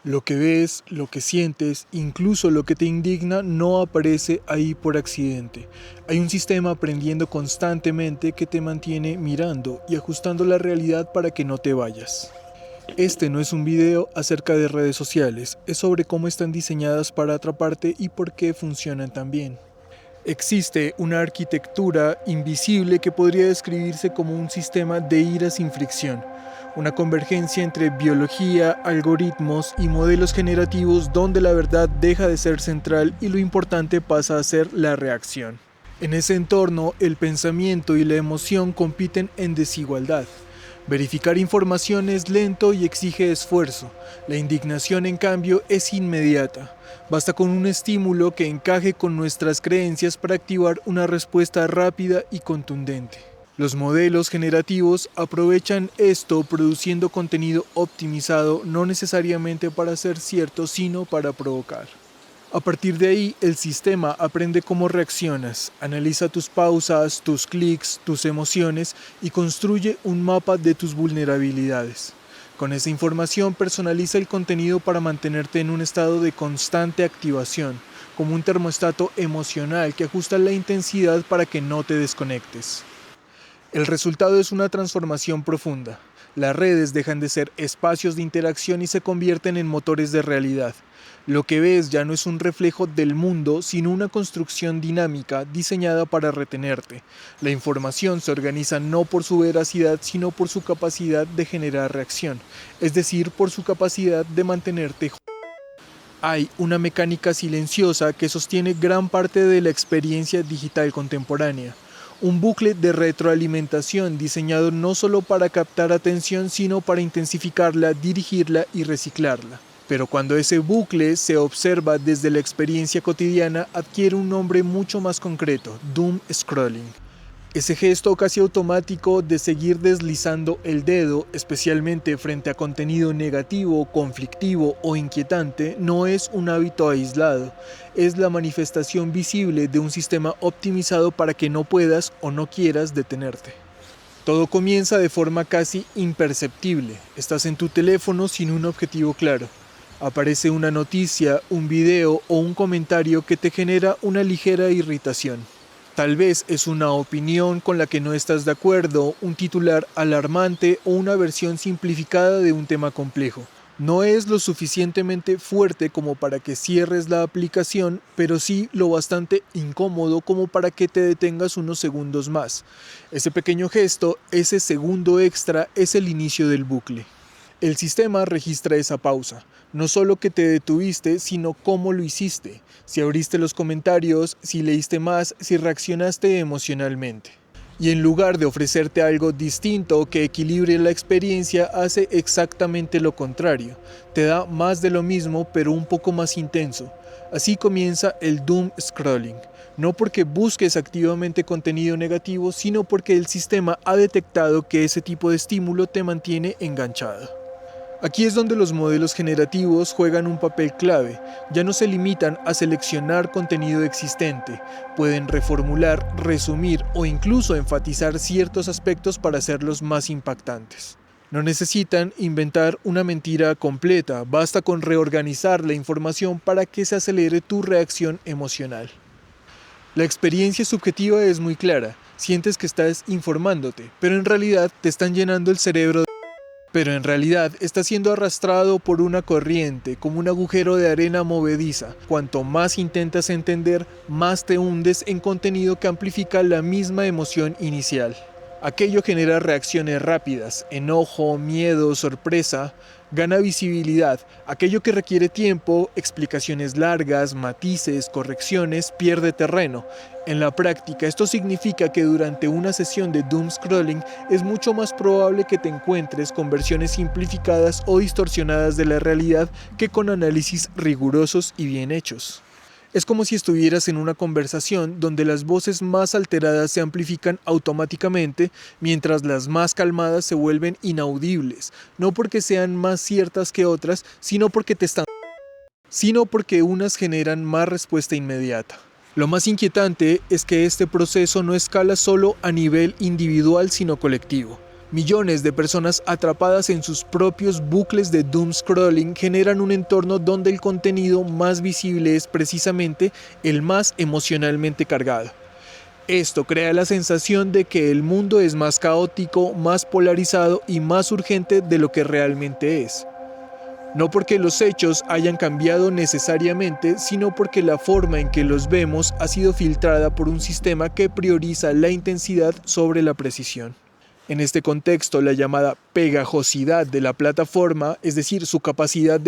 Lo que ves, lo que sientes, incluso lo que te indigna no aparece ahí por accidente. Hay un sistema aprendiendo constantemente que te mantiene mirando y ajustando la realidad para que no te vayas. Este no es un video acerca de redes sociales, es sobre cómo están diseñadas para atraparte y por qué funcionan tan bien. Existe una arquitectura invisible que podría describirse como un sistema de ira sin fricción, una convergencia entre biología, algoritmos y modelos generativos donde la verdad deja de ser central y lo importante pasa a ser la reacción. En ese entorno, el pensamiento y la emoción compiten en desigualdad. Verificar información es lento y exige esfuerzo. La indignación, en cambio, es inmediata. Basta con un estímulo que encaje con nuestras creencias para activar una respuesta rápida y contundente. Los modelos generativos aprovechan esto produciendo contenido optimizado no necesariamente para ser cierto, sino para provocar. A partir de ahí, el sistema aprende cómo reaccionas, analiza tus pausas, tus clics, tus emociones y construye un mapa de tus vulnerabilidades. Con esa información personaliza el contenido para mantenerte en un estado de constante activación, como un termostato emocional que ajusta la intensidad para que no te desconectes. El resultado es una transformación profunda. Las redes dejan de ser espacios de interacción y se convierten en motores de realidad. Lo que ves ya no es un reflejo del mundo, sino una construcción dinámica diseñada para retenerte. La información se organiza no por su veracidad, sino por su capacidad de generar reacción, es decir, por su capacidad de mantenerte. Hay una mecánica silenciosa que sostiene gran parte de la experiencia digital contemporánea. Un bucle de retroalimentación diseñado no solo para captar atención, sino para intensificarla, dirigirla y reciclarla. Pero cuando ese bucle se observa desde la experiencia cotidiana, adquiere un nombre mucho más concreto: doom scrolling. Ese gesto casi automático de seguir deslizando el dedo, especialmente frente a contenido negativo, conflictivo o inquietante, no es un hábito aislado, es la manifestación visible de un sistema optimizado para que no puedas o no quieras detenerte. Todo comienza de forma casi imperceptible. Estás en tu teléfono sin un objetivo claro. Aparece una noticia, un video o un comentario que te genera una ligera irritación. Tal vez es una opinión con la que no estás de acuerdo, un titular alarmante o una versión simplificada de un tema complejo. No es lo suficientemente fuerte como para que cierres la aplicación, pero sí lo bastante incómodo como para que te detengas unos segundos más. Ese pequeño gesto, ese segundo extra, es el inicio del bucle. El sistema registra esa pausa, no solo que te detuviste, sino cómo lo hiciste, si abriste los comentarios, si leíste más, si reaccionaste emocionalmente. Y en lugar de ofrecerte algo distinto que equilibre la experiencia, hace exactamente lo contrario. Te da más de lo mismo, pero un poco más intenso. Así comienza el doom scrolling. No porque busques activamente contenido negativo, sino porque el sistema ha detectado que ese tipo de estímulo te mantiene enganchado. Aquí es donde los modelos generativos juegan un papel clave. Ya no se limitan a seleccionar contenido existente, pueden reformular, resumir o incluso enfatizar ciertos aspectos para hacerlos más impactantes. No necesitan inventar una mentira completa, basta con reorganizar la información para que se acelere tu reacción emocional. La experiencia subjetiva es muy clara, sientes que estás informándote, pero en realidad te están llenando el cerebro. Pero en realidad está siendo arrastrado por una corriente, como un agujero de arena movediza. Cuanto más intentas entender, más te hundes en contenido que amplifica la misma emoción inicial. Aquello genera reacciones rápidas, enojo, miedo, sorpresa, gana visibilidad. Aquello que requiere tiempo, explicaciones largas, matices, correcciones, pierde terreno. En la práctica, esto significa que durante una sesión de doom scrolling es mucho más probable que te encuentres con versiones simplificadas o distorsionadas de la realidad que con análisis rigurosos y bien hechos. Es como si estuvieras en una conversación donde las voces más alteradas se amplifican automáticamente, mientras las más calmadas se vuelven inaudibles, no porque sean más ciertas que otras, sino porque unas generan más respuesta inmediata. Lo más inquietante es que este proceso no escala solo a nivel individual, sino colectivo. Millones de personas atrapadas en sus propios bucles de doom scrolling generan un entorno donde el contenido más visible es precisamente el más emocionalmente cargado. Esto crea la sensación de que el mundo es más caótico, más polarizado y más urgente de lo que realmente es. No porque los hechos hayan cambiado necesariamente, sino porque la forma en que los vemos ha sido filtrada por un sistema que prioriza la intensidad sobre la precisión. En este contexto, la llamada pegajosidad de la plataforma, es decir, su capacidad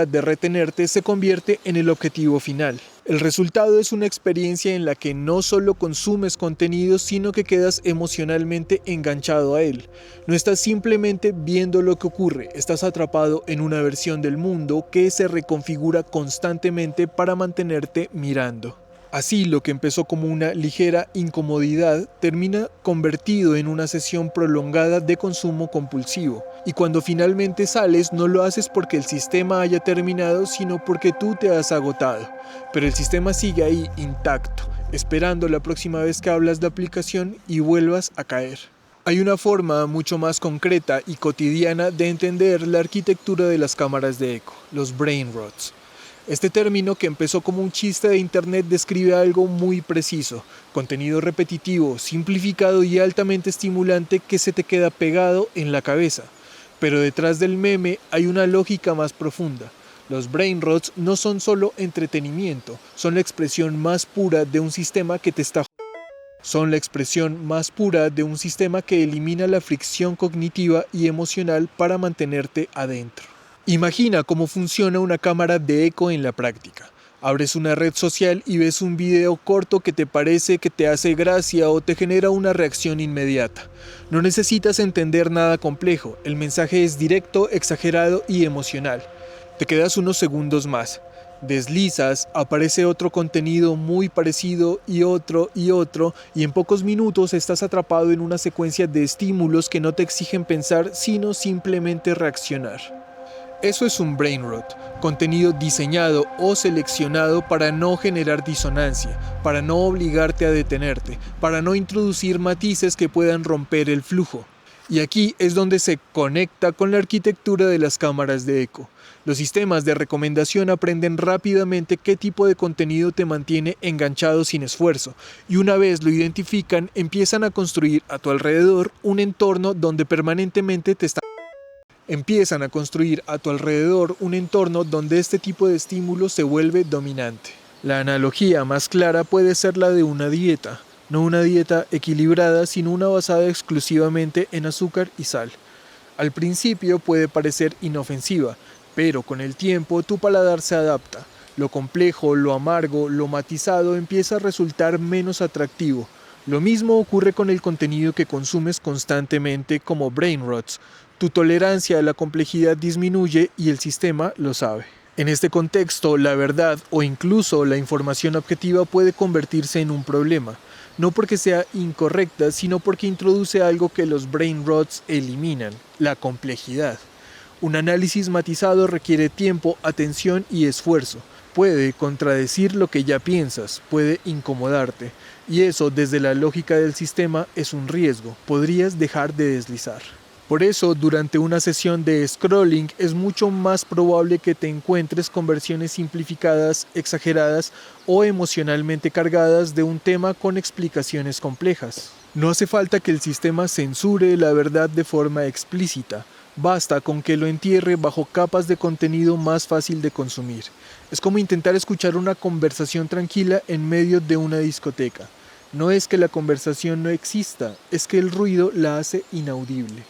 de retenerte, se convierte en el objetivo final. El resultado es una experiencia en la que no solo consumes contenido, sino que quedas emocionalmente enganchado a él. No estás simplemente viendo lo que ocurre, estás atrapado en una versión del mundo que se reconfigura constantemente para mantenerte mirando. Así, lo que empezó como una ligera incomodidad termina convertido en una sesión prolongada de consumo compulsivo. Y cuando finalmente sales, no lo haces porque el sistema haya terminado, sino porque tú te has agotado. Pero el sistema sigue ahí intacto, esperando la próxima vez que hablas de aplicación y vuelvas a caer. Hay una forma mucho más concreta y cotidiana de entender la arquitectura de las cámaras de eco, los brain rots. Este término, que empezó como un chiste de internet, describe algo muy preciso: contenido repetitivo, simplificado y altamente estimulante que se te queda pegado en la cabeza. Pero detrás del meme hay una lógica más profunda. Los brain rots no son solo entretenimiento, son la expresión más pura de un sistema que te está Son la expresión más pura de un sistema que elimina la fricción cognitiva y emocional para mantenerte adentro. Imagina cómo funciona una cámara de eco en la práctica. Abres una red social y ves un video corto que te parece que te hace gracia o te genera una reacción inmediata. No necesitas entender nada complejo, el mensaje es directo, exagerado y emocional. Te quedas unos segundos más. Deslizas, aparece otro contenido muy parecido y otro, y en pocos minutos estás atrapado en una secuencia de estímulos que no te exigen pensar, sino simplemente reaccionar. Eso es un brain rot, contenido diseñado o seleccionado para no generar disonancia, para no obligarte a detenerte, para no introducir matices que puedan romper el flujo. Y aquí es donde se conecta con la arquitectura de las cámaras de eco. Los sistemas de recomendación aprenden rápidamente qué tipo de contenido te mantiene enganchado sin esfuerzo, y una vez lo identifican, empiezan a construir a tu alrededor un entorno donde permanentemente te están este tipo de estímulo se vuelve dominante. La analogía más clara puede ser la de una dieta. No una dieta equilibrada, sino una basada exclusivamente en azúcar y sal. Al principio puede parecer inofensiva, pero con el tiempo tu paladar se adapta. Lo complejo, lo amargo, lo matizado empieza a resultar menos atractivo. Lo mismo ocurre con el contenido que consumes constantemente como brain rots. Tu tolerancia a la complejidad disminuye y el sistema lo sabe. En este contexto, la verdad o incluso la información objetiva puede convertirse en un problema. No porque sea incorrecta, sino porque introduce algo que los brain rots eliminan: la complejidad. Un análisis matizado requiere tiempo, atención y esfuerzo. Puede contradecir lo que ya piensas, puede incomodarte. Y eso, desde la lógica del sistema, es un riesgo. Podrías dejar de deslizar. Por eso, durante una sesión de scrolling es mucho más probable que te encuentres con versiones simplificadas, exageradas o emocionalmente cargadas de un tema con explicaciones complejas. No hace falta que el sistema censure la verdad de forma explícita. Basta con que lo entierre bajo capas de contenido más fácil de consumir. Es como intentar escuchar una conversación tranquila en medio de una discoteca. No es que la conversación no exista, es que el ruido la hace inaudible.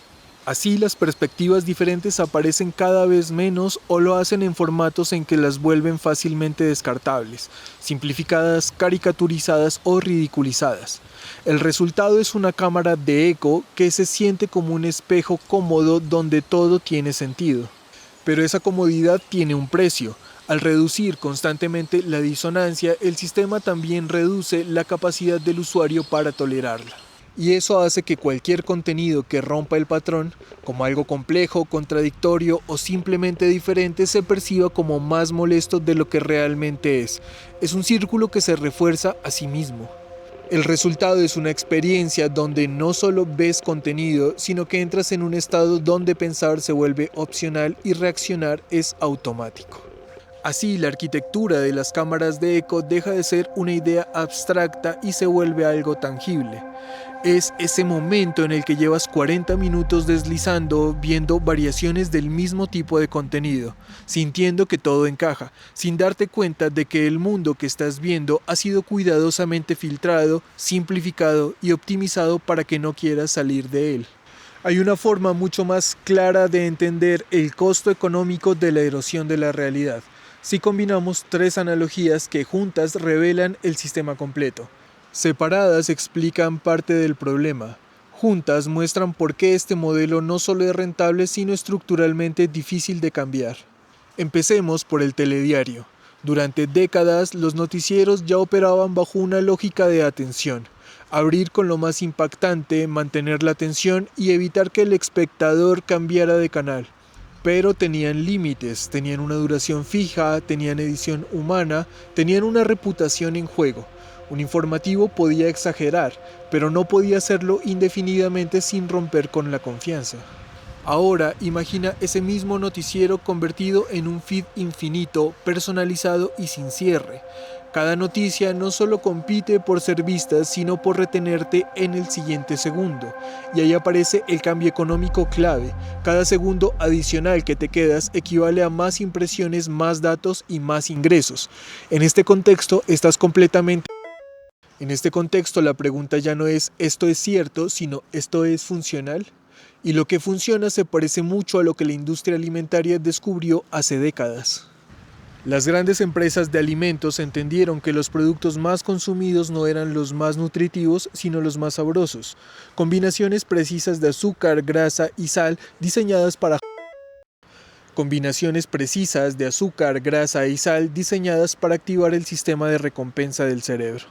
Así, las perspectivas diferentes aparecen cada vez menos o lo hacen en formatos en que las vuelven fácilmente descartables, simplificadas, caricaturizadas o ridiculizadas. El resultado es una cámara de eco que se siente como un espejo cómodo donde todo tiene sentido. Pero esa comodidad tiene un precio. Al reducir constantemente la disonancia, el sistema también reduce la capacidad del usuario para tolerarla. Y eso hace que cualquier contenido que rompa el patrón, como algo complejo, contradictorio o simplemente diferente, se perciba como más molesto de lo que realmente es. Es un círculo que se refuerza a sí mismo. El resultado es una experiencia donde no solo ves contenido, sino que entras en un estado donde pensar se vuelve opcional y reaccionar es automático. Así, la arquitectura de las cámaras de eco deja de ser una idea abstracta y se vuelve algo tangible. Es ese momento en el que llevas 40 minutos deslizando, viendo variaciones del mismo tipo de contenido, sintiendo que todo encaja, sin darte cuenta de que el mundo que estás viendo ha sido cuidadosamente filtrado, simplificado y optimizado para que no quieras salir de él. Hay una forma mucho más clara de entender el costo económico de la erosión de la realidad, si combinamos tres analogías que juntas revelan el sistema completo. Separadas explican parte del problema. Juntas muestran por qué este modelo no solo es rentable, sino estructuralmente difícil de cambiar. Empecemos por el telediario. Durante décadas, los noticieros ya operaban bajo una lógica de atención. Abrir con lo más impactante, mantener la atención y evitar que el espectador cambiara de canal. Pero tenían límites, tenían una duración fija, tenían edición humana, tenían una reputación en juego. Un informativo podía exagerar, pero no podía hacerlo indefinidamente sin romper con la confianza. Ahora imagina ese mismo noticiero convertido en un feed infinito, personalizado y sin cierre. Cada noticia no solo compite por ser vista, sino por retenerte en el siguiente segundo. Y ahí aparece el cambio económico clave. Cada segundo adicional que te quedas equivale a más impresiones, más datos y más ingresos. En este contexto la pregunta ya no es ¿esto es cierto?, sino ¿esto es funcional? Y lo que funciona se parece mucho a lo que la industria alimentaria descubrió hace décadas. Las grandes empresas de alimentos entendieron que los productos más consumidos no eran los más nutritivos, sino los más sabrosos. Combinaciones precisas de azúcar, grasa y sal diseñadas para activar el sistema de recompensa del cerebro.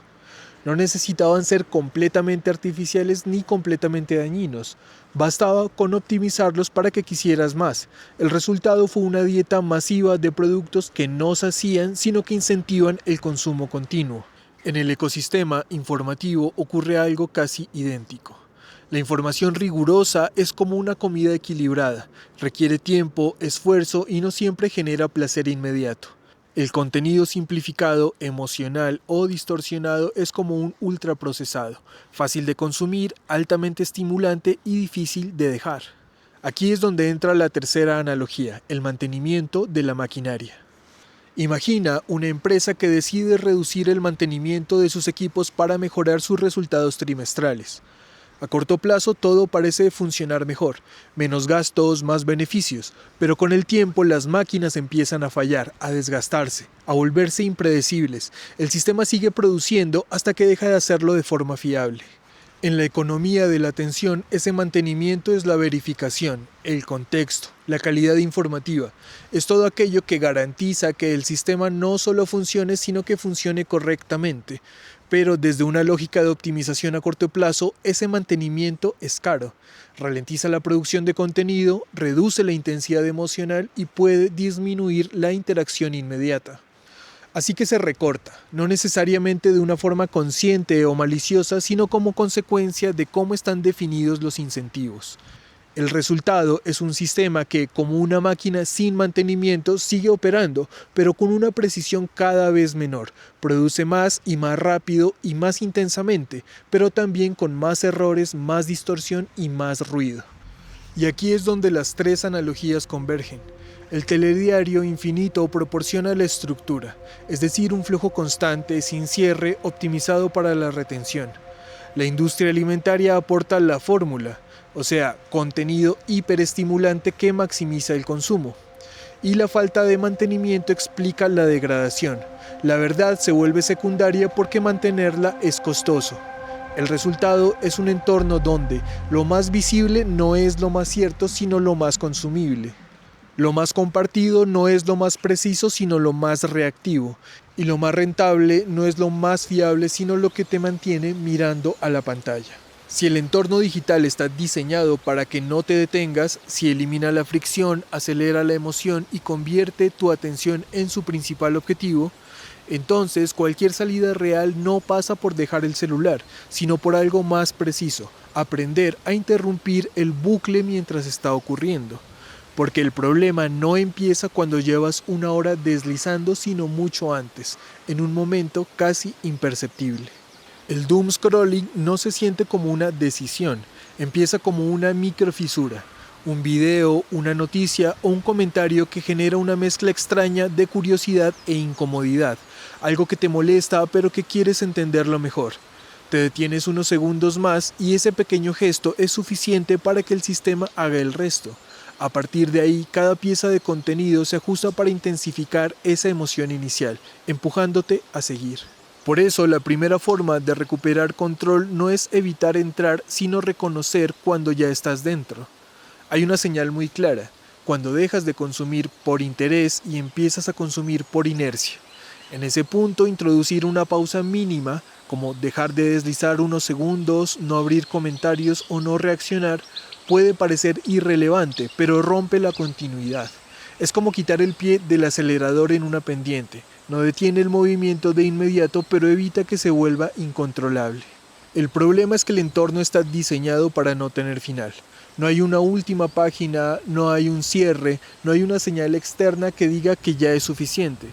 No necesitaban ser completamente artificiales ni completamente dañinos. Bastaba con optimizarlos para que quisieras más. El resultado fue una dieta masiva de productos que no sacian, sino que incentivan el consumo continuo. En el ecosistema informativo ocurre algo casi idéntico. La información rigurosa es como una comida equilibrada. Requiere tiempo, esfuerzo y no siempre genera placer inmediato. El contenido simplificado, emocional o distorsionado es como un ultraprocesado, fácil de consumir, altamente estimulante y difícil de dejar. Aquí es donde entra la tercera analogía, el mantenimiento de la maquinaria. Imagina una empresa que decide reducir el mantenimiento de sus equipos para mejorar sus resultados trimestrales. A corto plazo todo parece funcionar mejor, menos gastos, más beneficios, pero con el tiempo las máquinas empiezan a fallar, a desgastarse, a volverse impredecibles. El sistema sigue produciendo hasta que deja de hacerlo de forma fiable. En la economía de la atención, ese mantenimiento es la verificación, el contexto, la calidad informativa. Es todo aquello que garantiza que el sistema no solo funcione, sino que funcione correctamente. Pero desde una lógica de optimización a corto plazo, ese mantenimiento es caro. Ralentiza la producción de contenido, reduce la intensidad emocional y puede disminuir la interacción inmediata. Así que se recorta, no necesariamente de una forma consciente o maliciosa, sino como consecuencia de cómo están definidos los incentivos. El resultado es un sistema que, como una máquina sin mantenimiento, sigue operando, pero con una precisión cada vez menor. Produce más y más rápido y más intensamente, pero también con más errores, más distorsión y más ruido. Y aquí es donde las tres analogías convergen. El telediario infinito proporciona la estructura, es decir, un flujo constante, sin cierre, optimizado para la retención. La industria alimentaria aporta la fórmula, o sea, contenido hiperestimulante que maximiza el consumo. Y la falta de mantenimiento explica la degradación. La verdad se vuelve secundaria porque mantenerla es costoso. El resultado es un entorno donde lo más visible no es lo más cierto, sino lo más consumible. Lo más compartido no es lo más preciso, sino lo más reactivo. Y lo más rentable no es lo más fiable, sino lo que te mantiene mirando a la pantalla. Si el entorno digital está diseñado para que no te detengas, si elimina la fricción, acelera la emoción y convierte tu atención en su principal objetivo, Entonces, cualquier salida real no pasa por dejar el celular, sino por algo más preciso: aprender a interrumpir el bucle mientras está ocurriendo. Porque el problema no empieza cuando llevas una hora deslizando, sino mucho antes, en un momento casi imperceptible. El doom scrolling no se siente como una decisión, empieza como una microfisura. Un video, una noticia o un comentario que genera una mezcla extraña de curiosidad e incomodidad, algo que te molesta pero que quieres entenderlo mejor. Te detienes unos segundos más y ese pequeño gesto es suficiente para que el sistema haga el resto. A partir de ahí, cada pieza de contenido se ajusta para intensificar esa emoción inicial, empujándote a seguir. Por eso, la primera forma de recuperar control no es evitar entrar, sino reconocer cuando ya estás dentro. Hay una señal muy clara: cuando dejas de consumir por interés y empiezas a consumir por inercia. En ese punto, introducir una pausa mínima, como dejar de deslizar unos segundos, no abrir comentarios o no reaccionar, puede parecer irrelevante, pero rompe la continuidad. Es como quitar el pie del acelerador en una pendiente. No detiene el movimiento de inmediato, pero evita que se vuelva incontrolable. El problema es que el entorno está diseñado para no tener final. No hay una última página, no hay un cierre, no hay una señal externa que diga que ya es suficiente.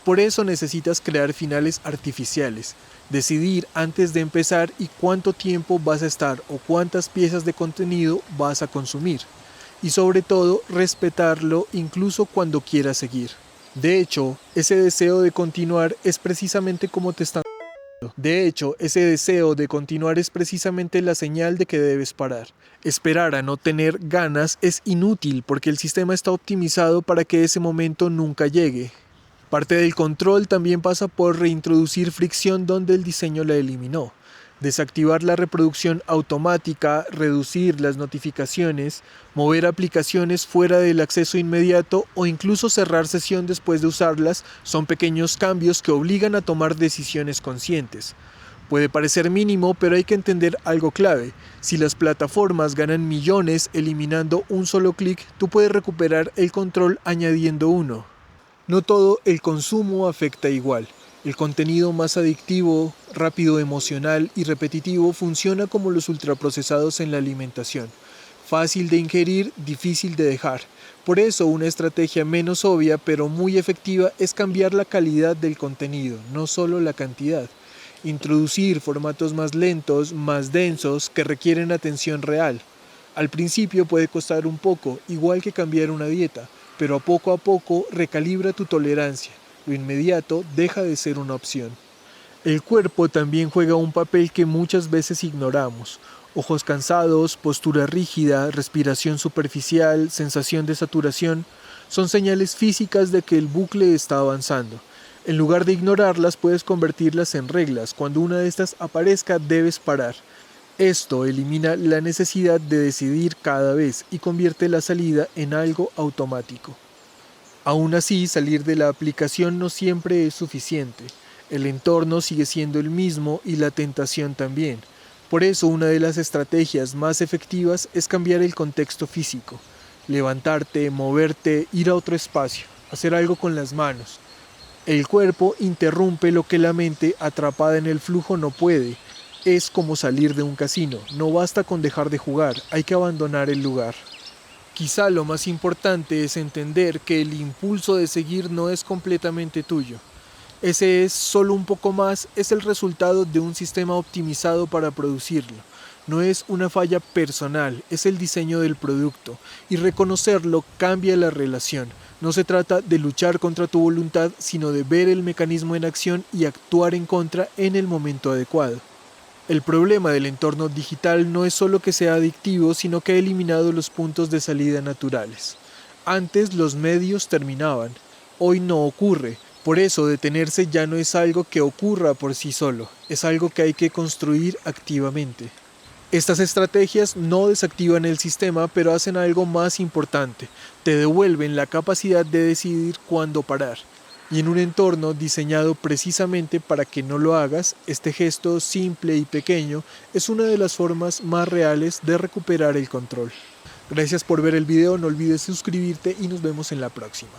Por eso necesitas crear finales artificiales, decidir antes de empezar y cuánto tiempo vas a estar o cuántas piezas de contenido vas a consumir. Y sobre todo, respetarlo incluso cuando quieras seguir. De hecho, ese deseo de continuar es precisamente como te están... ese deseo de continuar es precisamente la señal de que debes parar. Esperar a no tener ganas es inútil porque el sistema está optimizado para que ese momento nunca llegue. Parte del control también pasa por reintroducir fricción donde el diseño la eliminó. Desactivar la reproducción automática, reducir las notificaciones, mover aplicaciones fuera del acceso inmediato o incluso cerrar sesión después de usarlas son pequeños cambios que obligan a tomar decisiones conscientes. Puede parecer mínimo, pero hay que entender algo clave: si las plataformas ganan millones eliminando un solo clic, tú puedes recuperar el control añadiendo uno. No todo el consumo afecta igual. El contenido más adictivo, rápido, emocional y repetitivo funciona como los ultraprocesados en la alimentación. Fácil de ingerir, difícil de dejar. Por eso, una estrategia menos obvia pero muy efectiva es cambiar la calidad del contenido, no solo la cantidad. Introducir formatos más lentos, más densos, que requieren atención real. Al principio puede costar un poco, igual que cambiar una dieta, pero a poco recalibra tu tolerancia. Lo inmediato deja de ser una opción. El cuerpo también juega un papel que muchas veces ignoramos. Ojos cansados, postura rígida, respiración superficial, sensación de saturación, son señales físicas de que el bucle está avanzando. En lugar de ignorarlas, puedes convertirlas en reglas. Cuando una de estas aparezca, debes parar. Esto elimina la necesidad de decidir cada vez y convierte la salida en algo automático. Aún así, salir de la aplicación no siempre es suficiente. El entorno sigue siendo el mismo y la tentación también. Por eso, una de las estrategias más efectivas es cambiar el contexto físico. Levantarte, moverte, ir a otro espacio, hacer algo con las manos. El cuerpo interrumpe lo que la mente, atrapada en el flujo, no puede. Es como salir de un casino. No basta con dejar de jugar, hay que abandonar el lugar. Quizá lo más importante es entender que el impulso de seguir no es completamente tuyo. Ese es solo un poco más, es el resultado de un sistema optimizado para producirlo. No es una falla personal, es el diseño del producto. Y reconocerlo cambia la relación. No se trata de luchar contra tu voluntad, sino de ver el mecanismo en acción y actuar en contra en el momento adecuado. El problema del entorno digital no es solo que sea adictivo, sino que ha eliminado los puntos de salida naturales. Antes los medios terminaban, hoy no ocurre. Por eso detenerse ya no es algo que ocurra por sí solo, es algo que hay que construir activamente. Estas estrategias no desactivan el sistema, pero hacen algo más importante: te devuelven la capacidad de decidir cuándo parar. Y en un entorno diseñado precisamente para que no lo hagas, este gesto simple y pequeño es una de las formas más reales de recuperar el control. Gracias por ver el video, no olvides suscribirte y nos vemos en la próxima.